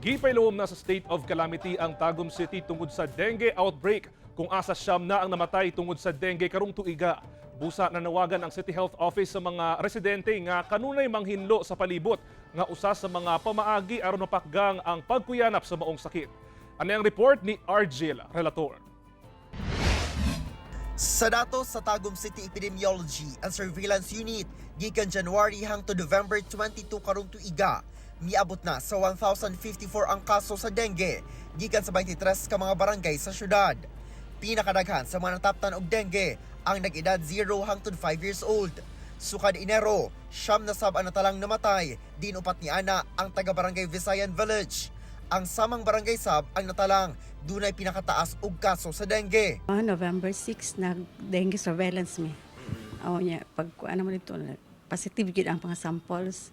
Gipailom na sa state of calamity ang Tagum City tungod sa dengue outbreak kung asa siyam na ang namatay tungod sa dengue karong tuiga. Busa na nawagan ang City Health Office sa mga residente nga kanunay manghinlo sa palibot nga usa sa mga pamaagi aron mapakgang ang pagkuyanap sa maong sakit. Ano ang report ni Argel Relator? Sa datos sa Tagum City Epidemiology and Surveillance Unit, gikan January hangtod November 22 karong tuiga, miabot na sa 1,054 ang kaso sa dengue, gikan sa 23 ka mga barangay sa syudad. Pinakadaghan sa mga nataptan og dengue ang nag-edad 0 hangtod 5 years old. Sukad Enero, siyam na sab ang natalang namatay, din upat ni ana ang taga-barangay Visayan Village. Ang samang barangay sab ang natalang, dunay pinakataas og kaso sa dengue. November 6 nag-dengue surveillance mi. Nya pag ano mo dito positive gid ang mga samples.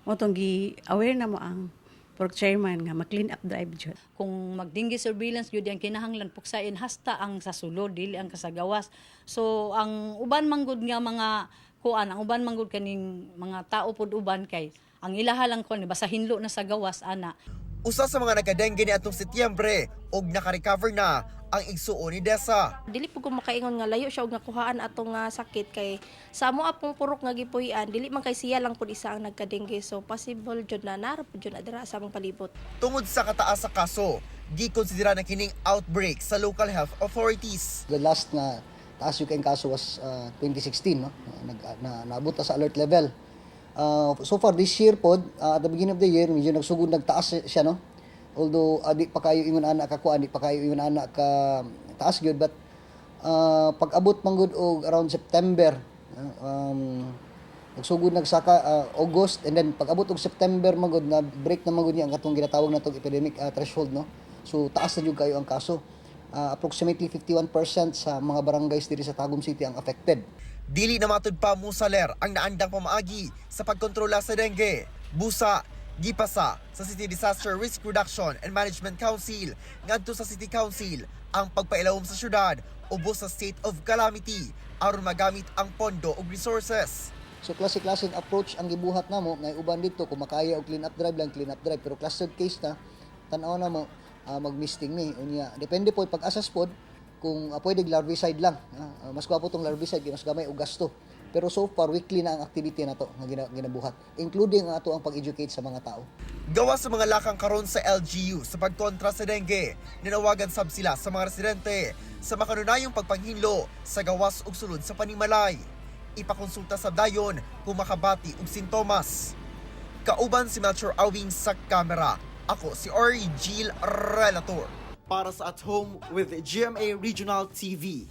Mo tong gi-aware na mo ang pork chairman nga mag-clean up drive jud. Kung magdinggi surveillance gyud ang kinahanglan puksain hasta ang sa sulod dili ang kasagawas. So ang uban manggod nga mga kuan, ang uban manggod kaning mga tao pod uban kay ang ilaha lang kon basta hinlo na sa gawas ana. Usa sa mga nagka-dengue ni atong Setyembre og naka-recover na ang igsuon ni Desa. Dili po ko makaingon nga layo siya og nakuhaan atong sakit kay sa amo apong purok nga gipuy-an dili man kay siya lang pud isa ang nagka-dengue, so possible jud na nara pud jud na dira sa among palibot. Tungod sa kataas sa kaso, gikonsidera na kining outbreak sa local health authorities. The last na taas yung kaso was 2016, no? Naabot na sa alert level. So far this year pod, at the beginning of the year, medyo nagsugod nagtaas siya, no? Although di pa kayo ingon ana ka kuan, di pa kayo ingon ana ka taas gyud, but pag abot manggod og around September, nagsugod nagsaka August, and then pag abot og September manggod na break na manggod niya ang katong ginatawag natong epidemic threshold, no? So taas na jud kayo ang kaso. Approximately 51% sa mga barangays diri sa Tagum City ang affected. Dili na matud pa musaler ang naandang pamaagi sa pagkontrola sa dengue. Busa, gipasa sa City Disaster Risk Reduction and Management Council ngadto sa City Council ang pagpailawom sa syudad ubos sa state of calamity aron magamit ang pondo ug resources. So klase-klaseng approach ang gibuhat namo, ngay uban dito kung makaya og clean up drive lang clean up drive, pero clustered case na tan-aw na mo mag-misting ni unya. Depende po pag-assess pod kung pwede larvicide lang. Mas gwapo tong larvicide, mas gamay og gasto. Pero so far weekly na ang activity na to nga ginabuhat, including ang ato ang pag-educate sa mga tao. Gawa sa mga lakang karon sa LGU sa pagkontra sa dengue, ninawagan sab sila sa mga residente sa makanunayong pagpanghinlo sa gawas ug sulod sa panimalay. Ipakonsulta sa dayon kung makabati og sintomas. Kauban si Melchor Awing sa kamera. Ako si Argel Relator para sa At Home with GMA Regional TV.